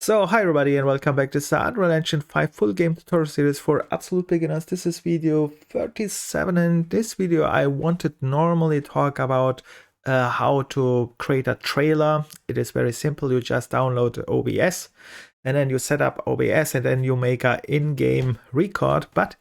So hi everybody and welcome back to the Unreal Engine 5 full game tutorial series for absolute beginners. This is video 37. In this video I wanted normally talk about how to create a trailer. It is very simple. You just download OBS and then you set up OBS and then you make a in-game record. But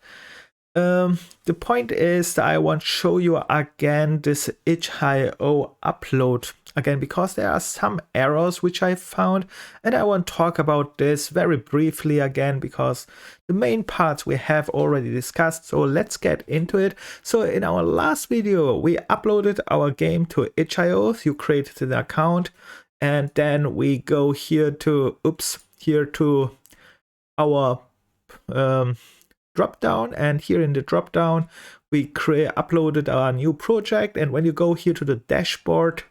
the point is that I want to show you again this itch.io upload again, because there are some errors which I found, and I want to talk about this very briefly again because the main parts we have already discussed. So let's get into it. So in our last video we uploaded our game to itch.io. You created an account and then we go here to our drop down, and here in the drop down we uploaded our new project, and when you go here to the dashboard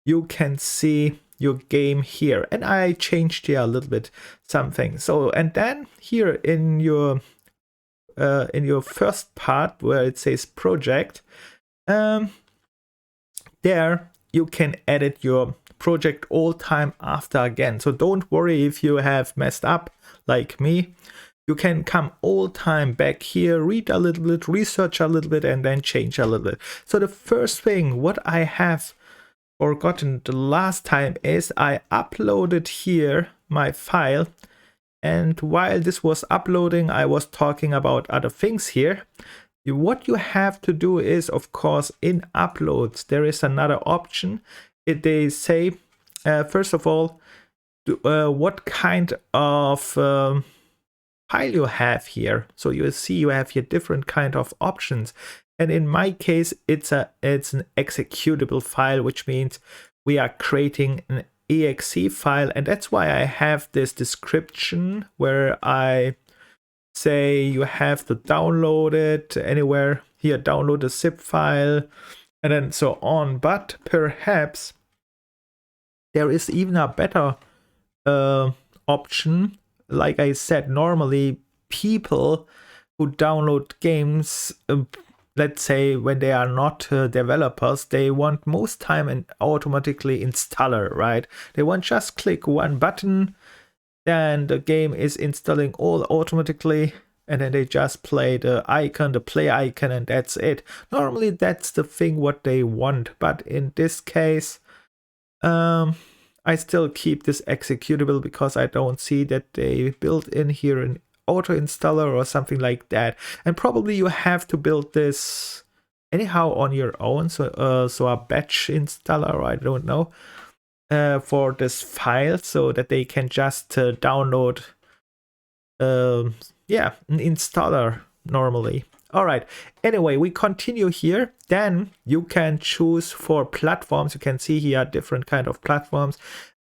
you can see your game here, and I changed here a little bit something. So and then here in your first part where it says project, there you can edit your project all time after again. So don't worry if you have messed up like me. You can come all time back here, read a little bit, research a little bit, and then change a little bit. So the first thing what I have forgotten the last time is I uploaded here my file, and while this was uploading I was talking about other things here. What you have to do is, of course, in uploads there is another option. They say first of all what kind of file you have here. So you see you have here different kind of options, and in my case it's an executable file, which means we are creating an exe file, and that's why I have this description where I say you have to download it anywhere here, download a zip file, and then so on. But perhaps there is even a better option. Like I said, normally people who download games, let's say when they are not developers, they want most time an automatically installer, right? They want just click one button, then the game is installing all automatically, and then they just play the icon, the play icon, and that's it. Normally that's the thing what they want, but in this case, I still keep this executable because I don't see that they built in here an auto installer or something like that. And probably you have to build this anyhow on your own. So, so a batch installer, I don't know, for this file, so that they can just download, yeah, an installer normally. All right. Anyway, we continue here. Then you can choose for platforms. You can see here different kind of platforms.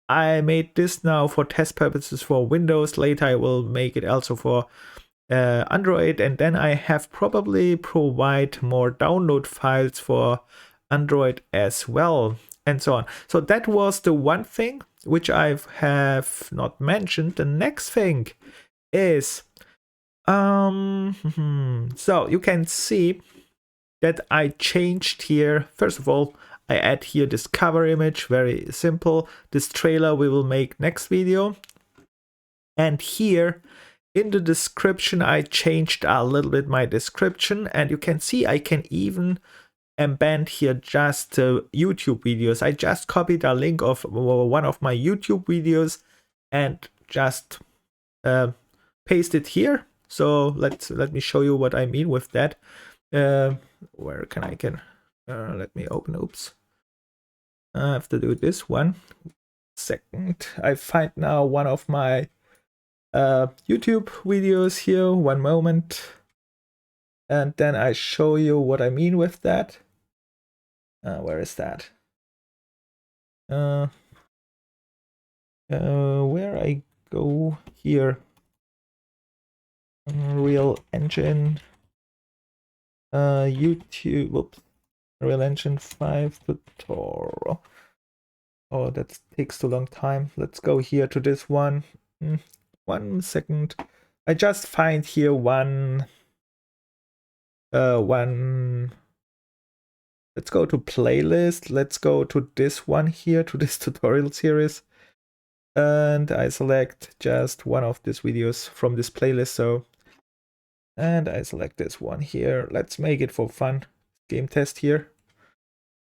I made this now for test purposes for Windows. Later I will make it also for Android, and then I have probably provide more download files for Android as well, and so on. So that was the one thing which I have not mentioned. The next thing is so you can see that I changed here. First of all, I add here this cover image, very simple. This trailer we will make next video. And here in the description I changed a little bit my description, and you can see I can even embed here just YouTube videos. I just copied a link of one of my YouTube videos and just paste it here. So let me show you what I mean with that. Where can I let me open. Oops, I have to do this one second. I find now one of my YouTube videos here. One moment, and then I show you what I mean with that. Where is that? Where I go here? Unreal Engine, YouTube, whoops, Unreal Engine 5 tutorial. Oh, that takes too long time. Let's go here to this one. 1 second. I just find here one. Let's go to playlist. Let's go to this one here, to this tutorial series. and I select just one of these videos from this playlist. So, and I select this one here. Let's make it for fun. Game test here.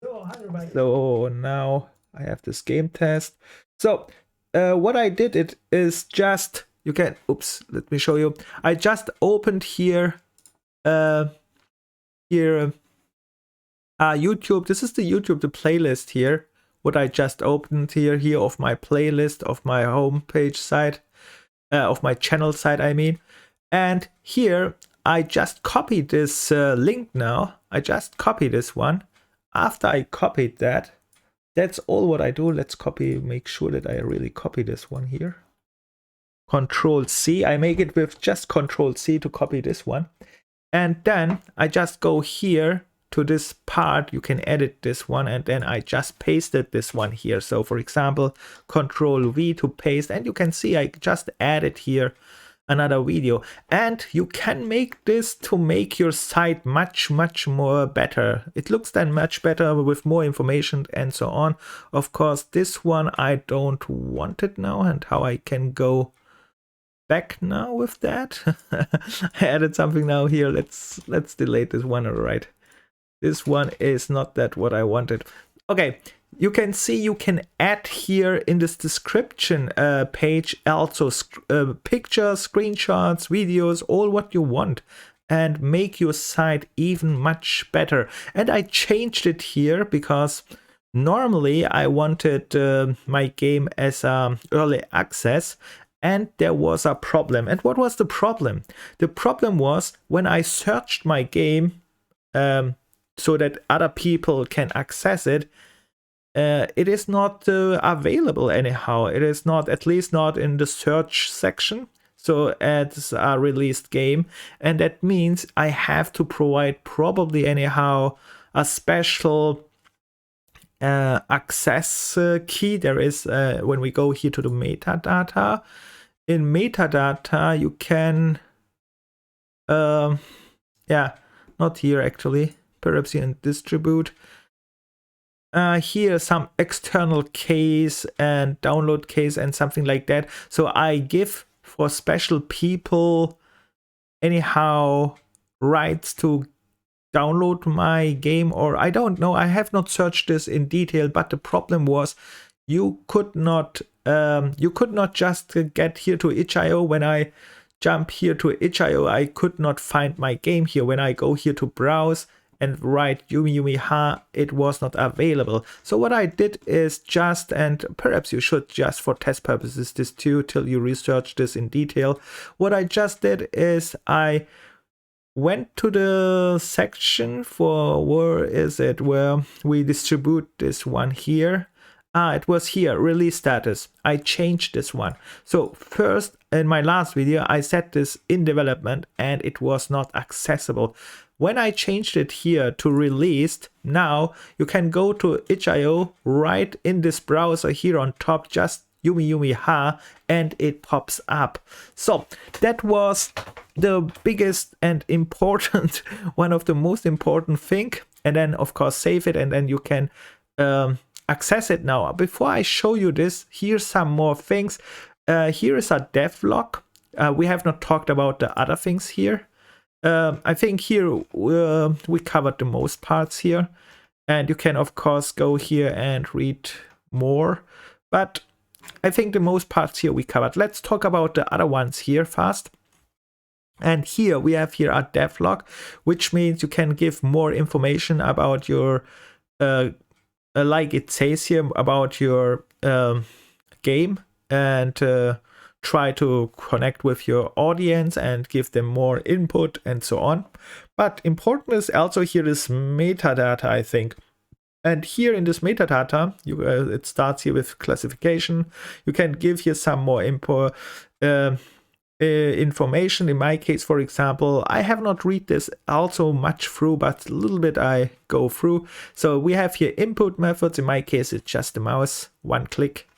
So now I have this game test. So what I did it is just, you can, oops, let me show you. I just opened here, YouTube. This is the YouTube, the playlist here. What I just opened here of my playlist, of my homepage site, of my channel site, I mean. And here I just copied this link now. I just copied this one. After I copied that, that's all what I do. Let's copy, make sure that I really copy this one here. Control C, I make it with just Control C to copy this one. And then I just go here to this part, you can edit this one, and then I just pasted this one here. So for example, Control V to paste, and you can see I just added here another video, and you can make this to make your site much more better. It looks then much better with more information and so on. Of course, this one I don't want it now, and how I can go back now with that. I added something now here. Let's delete this one. All right, this one is not that what I wanted. Okay, you can see you can add here in this description page also pictures, screenshots, videos, all what you want, and make your site even much better. And I changed it here because normally I wanted my game as early access, and there was a problem. And what was the problem? The problem was when I searched my game so that other people can access it, it is not available anyhow. It is not, at least not in the search section. So it's a released game, and that means I have to provide probably anyhow a special access key. There is, when we go here to the metadata, in metadata you can, yeah, not here actually, perhaps here in distribute. Here some external case and download case and something like that. So I give for special people anyhow rights to download my game, or I don't know. I have not searched this in detail, but the problem was you could not just get here to itch.io. When I jump here to itch.io, I could not find my game here. When I go here to browse and write Jumi Jumi Ha, it was not available. So what I did is just, and perhaps you should just for test purposes this too, till you research this in detail. What I just did is I went to the section for, where is it, where we distribute this one here. It was here, release status. I changed this one. So first, in my last video, I set this in development and it was not accessible. When I changed it here to released, now you can go to itch.io, right in this browser here on top, just Jumi Jumi Ha, and it pops up. So that was the biggest and important, one of the most important thing. And then of course save it, and then you can access it now. Before I show you this, here's some more things. Here is a devlog. We have not talked about the other things here. I think here we covered the most parts here, and you can of course go here and read more, but I think the most parts here we covered. Let's talk about the other ones here fast. And here we have here a devlog, which means you can give more information about your like it says here, about your game, and try to connect with your audience and give them more input and so on. But important is also here is metadata, I think. And here in this metadata, it starts here with classification. You can give here some more information. In my case, for example, I have not read this also much through, but a little bit I go through. So we have here input methods. In my case, it's just the mouse, one click.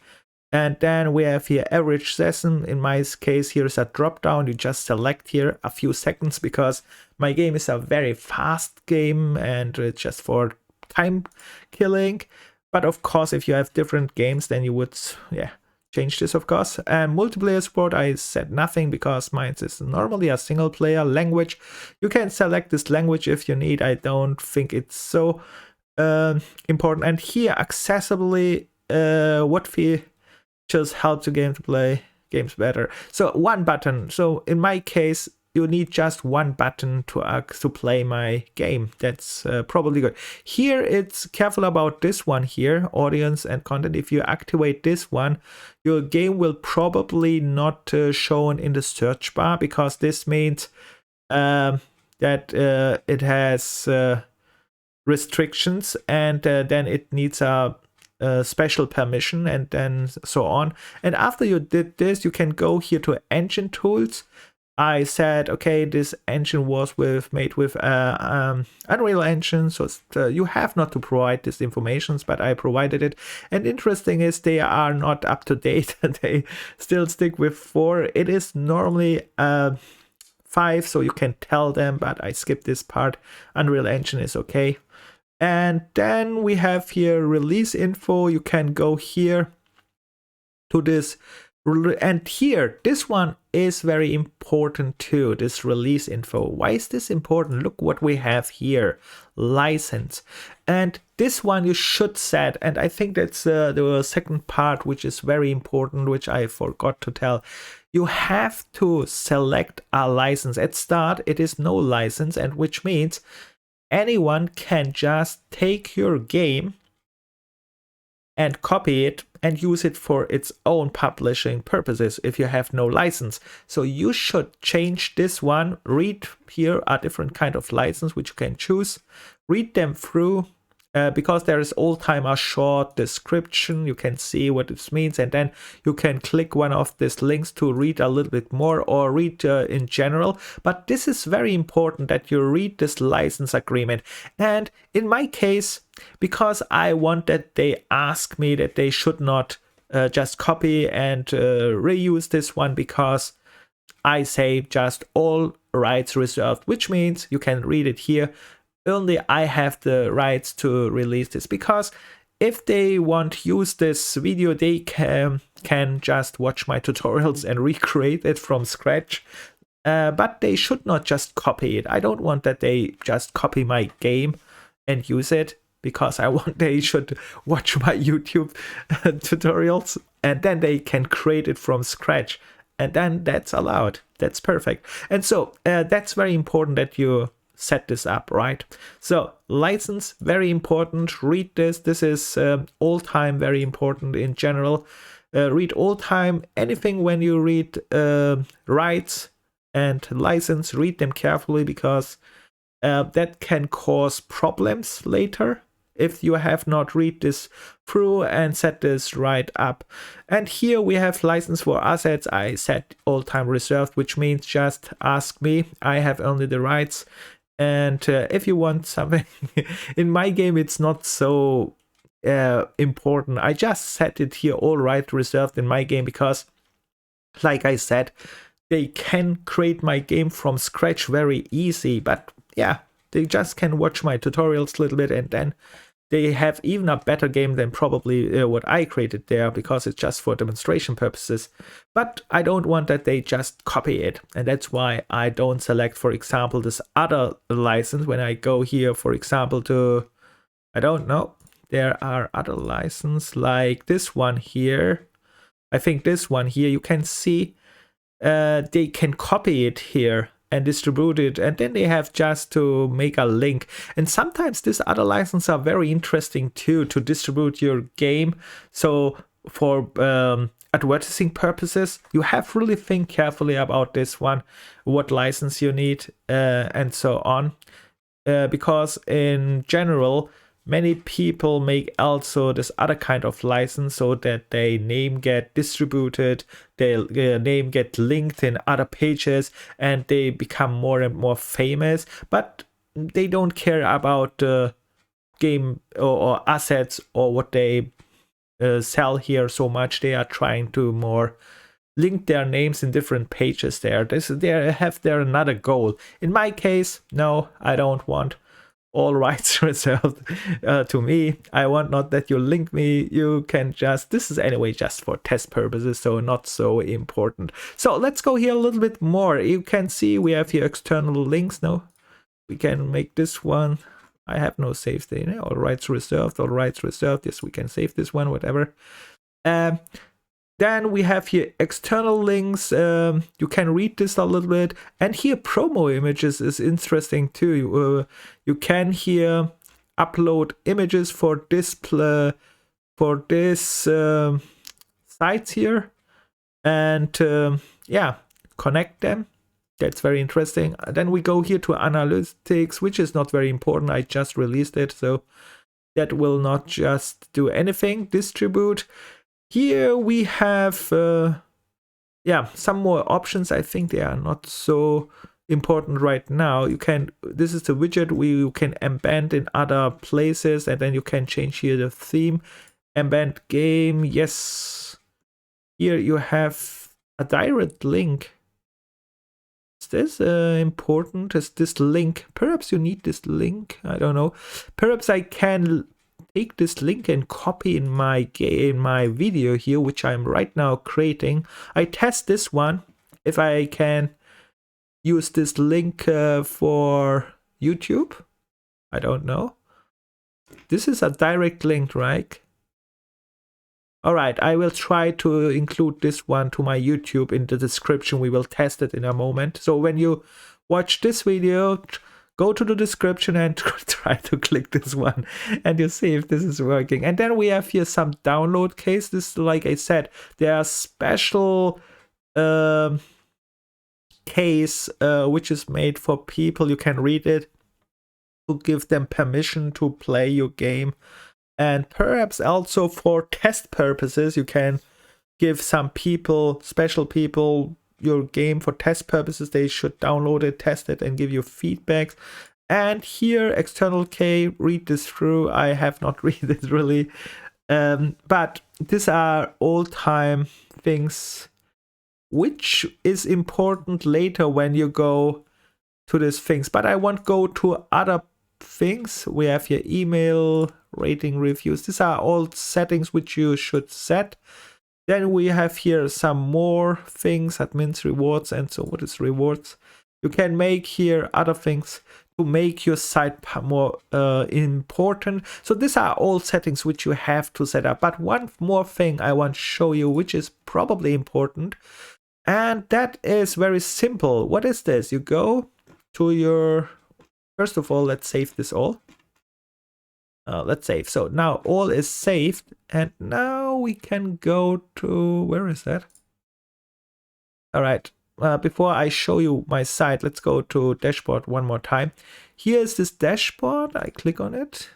And then we have here average session. In my case, here is a drop down. You just select here a few seconds because my game is a very fast game and it's just for time killing. But of course, if you have different games, then you would, yeah, change this, of course. And multiplayer support, I said nothing because mine is normally a single player language. You can select this language if you need. I don't think it's so important. And here, accessibly, what features help the game to play games better? So one button. So in my case, you need just one button to play my game. That's probably good. Here, it's careful about this one here, audience and content. If you activate this one, your game will probably not shown in the search bar, because this means that it has restrictions, and then it needs a special permission, and then so on. And after you did this, you can go here to engine tools. I said, okay, this engine was made with Unreal Engine, so you have not to provide this information, but I provided it. And interesting is they are not up to date. They still stick with 4. It is normally 5, so you can tell them, but I skipped this part. Unreal Engine is okay. And then we have here release info. You can go here to this. And here, this one is very important too, this release info. Why is this important? Look what we have here, license. And this one you should set, and I think that's the second part, which is very important, which I forgot to tell. You have to select a license. At start, it is no license, and which means anyone can just take your game and copy it and use it for its own publishing purposes if you have no license. So you should change this one. Read here a different kind of license which you can choose. Read them through because there is all time a short description. You can see what this means, and then you can click one of these links to read a little bit more or read in general. But this is very important that you read this license agreement. And in my case, because I want that they ask me that they should not just copy and reuse this one, because I say just all rights reserved, which means you can read it here. Only I have the rights to release this, because if they want to use this video, they can just watch my tutorials and recreate it from scratch. But they should not just copy it. I don't want that they just copy my game and use it, because I want they should watch my YouTube tutorials and then they can create it from scratch. And then that's allowed. That's perfect. And so that's very important that you set this up, right? So license, very important. Read this. This is all time very important in general. Read all time. Anything when you read rights and license, read them carefully, because that can cause problems later if you have not read this through and set this right up. And here we have license for assets. I set all time reserved, which means just ask me. I have only the rights. And if you want something in my game, it's not so important. I just set it here all right reserved in my game, because like I said, they can create my game from scratch very easy. But yeah, they just can watch my tutorials a little bit, and then they have even a better game than probably what I created there, because it's just for demonstration purposes. But I don't want that they just copy it. And that's why I don't select, for example, this other license. When I go here, for example, to, I don't know, there are other licenses like this one here. I think this one here, you can see they can copy it here and distribute it, and then they have just to make a link. And sometimes these other licenses are very interesting too, to distribute your game. So for advertising purposes, you have to really think carefully about this one, what license you need and so on, because in general many people make also this other kind of license, so that their name get distributed, their name get linked in other pages, and they become more and more famous. But they don't care about game or assets or what they sell here so much. They are trying to more link their names in different pages there. They have their another goal. In my case, no, I don't want all rights reserved to me. I want not that you link me. You can just, this is anyway just for test purposes, so not so important. So let's go here a little bit more. You can see we have here external links now. We can make this one. I have no save state. All rights reserved, all rights reserved. Yes, we can save this one, whatever. Then we have here external links. You can read this a little bit. And here promo images is interesting too. You can here upload images for display for this sites here. And yeah, connect them. That's very interesting. Then we go here to analytics, which is not very important. I just released it, so that will not just do anything. Distribute. Here we have, yeah, some more options. I think they are not so important right now. You can, this is the widget you can embed in other places, and then you can change here the theme. Embed game, yes. Here you have a direct link. Is this important? Is this link? Perhaps you need this link. I don't know. Perhaps I can take this link and copy in my video here, which I'm right now creating. I test this one if I can use this link for YouTube. I don't know. This is a direct link, right? All right, I will try to include this one to my YouTube in the description. We will test it in a moment. So when you watch this video, go to the description and try to click this one, and you see if this is working. And then we have here some download case. This, like I said, there are special case which is made for people. You can read it to give them permission to play your game. And perhaps also for test purposes, you can give some people, special people, your game for test purposes. They should download it, test it, and give you feedbacks. And here, external key, read this through. I have not read it really. But these are all-time things which is important later when you go to these things. But I won't go to other things. We have here email, rating, reviews. These are all settings which you should set. Then we have here some more things, admins, rewards, and so what is rewards? You can make here other things to make your site more important. So these are all settings which you have to set up. But one more thing I want to show you, which is probably important, and that is very simple. What is this? You go to your, first of all, let's save this all. Let's save. So now all is saved, and now we can go to, where is that? All right. Before I show you my site, let's go to dashboard one more time. Here's this dashboard. I click on it.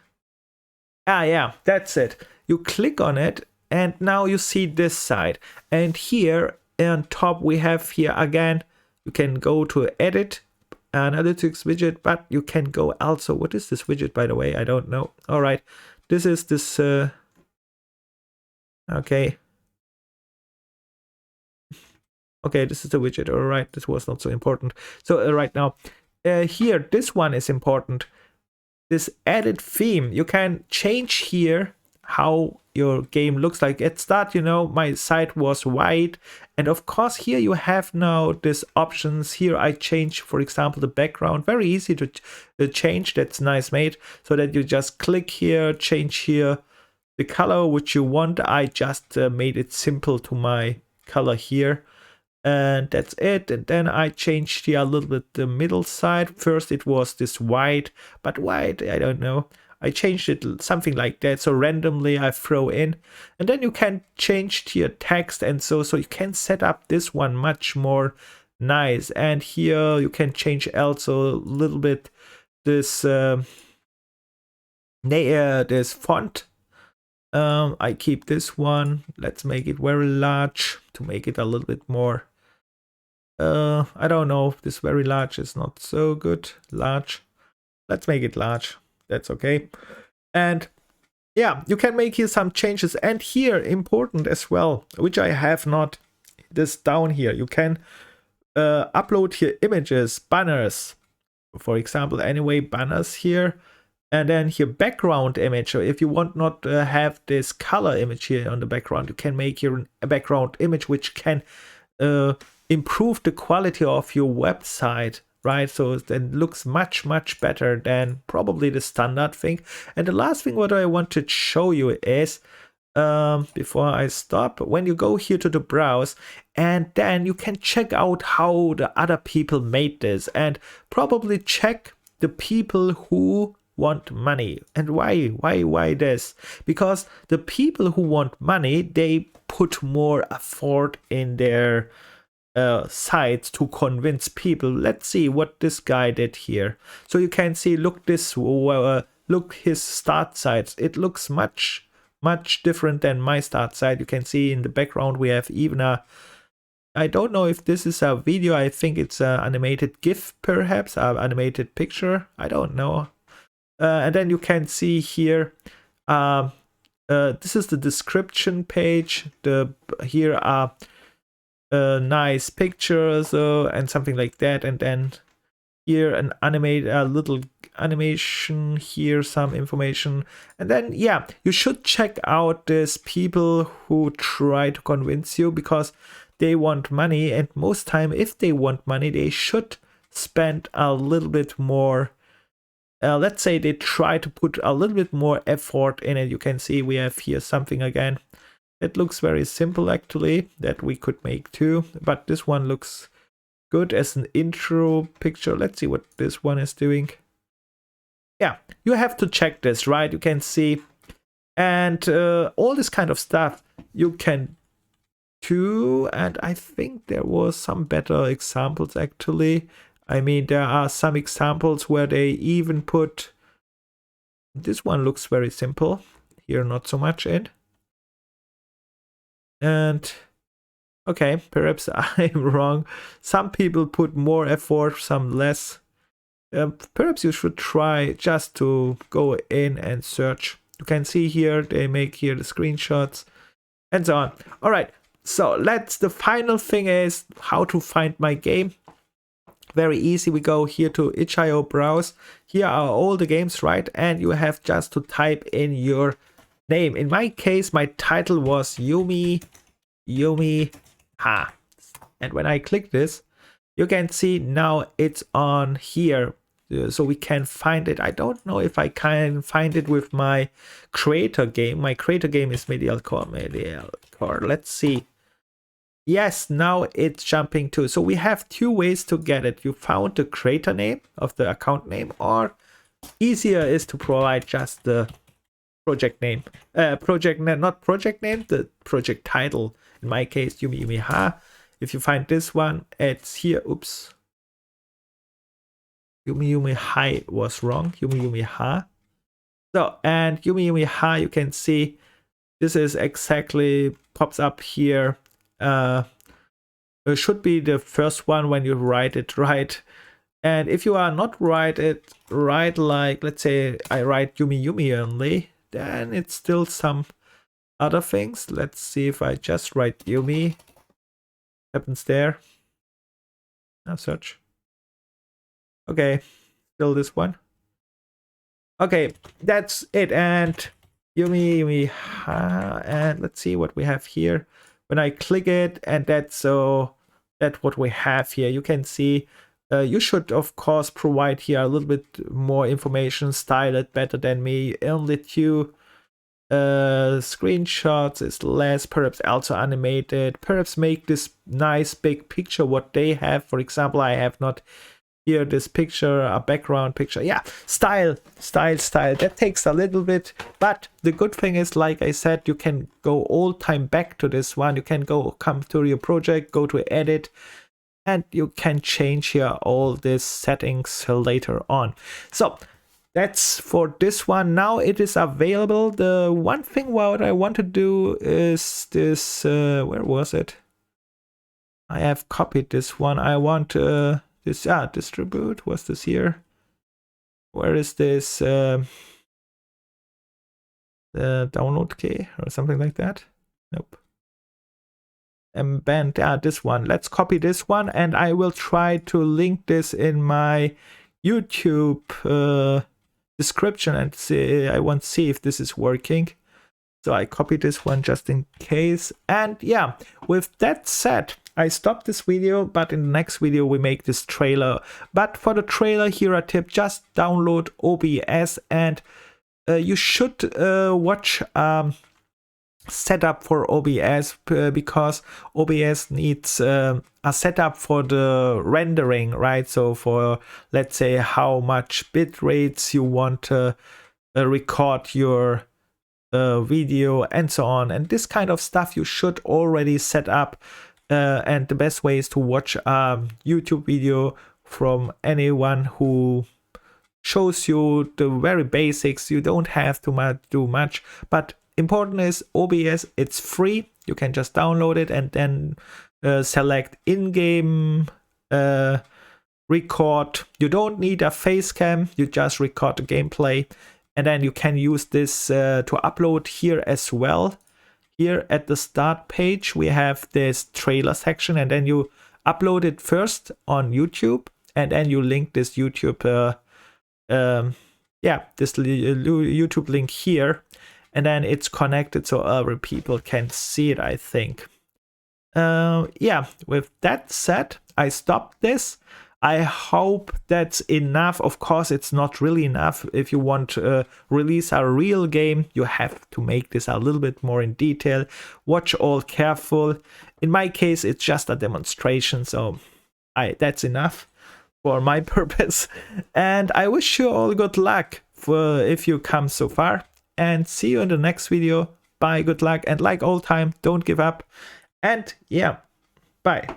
Ah, yeah, that's it. You click on it, and now you see this side. And here on top, we have here again, you can go to edit, analytics widget, but you can go also, what is this widget, by the way? I don't know. All right, this is this okay, this is the widget. All right, this was not so important. So right now here, this one is important, this edit theme. You can change here how your game looks like. At start, you know, my site was white, and of course here you have now these options. Here I change, for example, the background. Very easy to change. That's nice made, so that you just click here, change here the color which you want. I just made it simple to my color here, and that's it. And then I changed here a little bit the middle side. First it was this white, but white, I don't know, I changed it something like that. So randomly I throw in, and then you can change your text, and so you can set up this one much more nice. And here you can change also a little bit this this font. I keep this one. Let's make it very large to make it a little bit more. I don't know, this very large is not so good. Large. Let's make it large. That's okay. And yeah, you can make here some changes. And here, important as well, which I have not, this down here, you can upload here images, banners, for example, anyway, banners here. And then here background image. So if you want not to have this color image here on the background, you can make here a background image which can improve the quality of your website, right? So it looks much better than probably the standard thing. And the last thing what I want to show you is before I stop, when you go here to the browse, and then you can check out how the other people made this, and probably check the people who want money. And why this? Because the people who want money, they put more effort in their sites to convince people. Let's see what this guy did here. So you can see, look this, look his start sites. It looks much different than my start site. You can see in the background we have even a, I don't know if this is a video, I think it's an animated GIF, perhaps an animated picture, I don't know. And then you can see here, this is the description page. Here are nice pictures and something like that, and then here an little animation, here some information, and then yeah, you should check out these people who try to convince you, because they want money, and most time if they want money they should spend a little bit more. Let's say they try to put a little bit more effort in it. You can see we have here something again. It looks very simple actually, that we could make too, but this one looks good as an intro picture. Let's see what this one is doing. Yeah, you have to check this, right? You can see, and all this kind of stuff you can do. And I think there was some better examples actually. I mean, there are some examples where they even put, this one looks very simple, here not so much in. And okay, perhaps I'm wrong. Some people put more effort, some less. Perhaps you should try just to go in and search. You can see here, they make here the screenshots and so on. All right, so the final thing is how to find my game. Very easy. We go here to itch.io browse. Here are all the games, right? And you have just to type in your name. In my case, my title was Jumi Jumi Ha. And when I click this, you can see now it's on here. So we can find it. I don't know if I can find it with my creator game. My creator game is Medial Core. Let's see. Yes, now it's jumping to. So we have two ways to get it. You found the creator name of the account name, or easier is to provide just the project name. Not project name, the project title. In my case, Jumi Jumi Ha. If you find this one, it's here. Oops. Jumi Jumi Ha was wrong. Jumi Jumi Ha. So, and Jumi Jumi Ha, you can see this is exactly pops up here. It should be the first one when you write it right. And if you are not write it right, like let's say I write Jumi Jumi only, then it's still some other things. Let's see if I just write Jumi. Happens there. Now search. Okay, still this one. Okay, that's it. And Jumi Jumi Ha. And let's see what we have here. When I click it, and that's what we have here. You can see you should of course provide here a little bit more information, style it better than me. Only two screenshots is less, perhaps also animated, perhaps make this nice big picture what they have. For example, I have not here this picture, a background picture. Yeah, style. That takes a little bit, but the good thing is, like I said, you can go all time back to this one. You can come to your project, go to edit, and you can change here all these settings later on. So that's for this one. Now it is available. The one thing what I want to do is this, where was it? I have copied this one. I want this, distribute, was this here? Where is this, the download key or something like that? Nope. Embed, this one. Let's copy this one, and I will try to link this in my YouTube description and see, I want to see if this is working. So I copied this one just in case. And yeah, with that said, I stopped this video, but in the next video we make this trailer. But for the trailer, here a tip: just download OBS, and you should watch setup for OBS, because OBS needs a setup for the rendering, right? So for, let's say, how much bit rates you want to record your video and so on, and this kind of stuff you should already set up. And the best way is to watch a YouTube video from anyone who shows you the very basics. You don't have to do much, but important is OBS, it's free. You can just download it and then select in-game record. You don't need a face cam, you just record the gameplay, and then you can use this to upload here as well. Here at the start page we have this trailer section, and then you upload it first on YouTube, and then you link this YouTube this YouTube link here, and then it's connected so other people can see it, I think. Yeah, with that said, I stopped this. I hope that's enough. Of course, it's not really enough. If you want to release a real game, you have to make this a little bit more in detail. Watch all careful. In my case, it's just a demonstration, so that's enough for my purpose. And I wish you all good luck for if you come so far. And see you in the next video. Bye, good luck, and like all time, don't give up. And yeah, bye.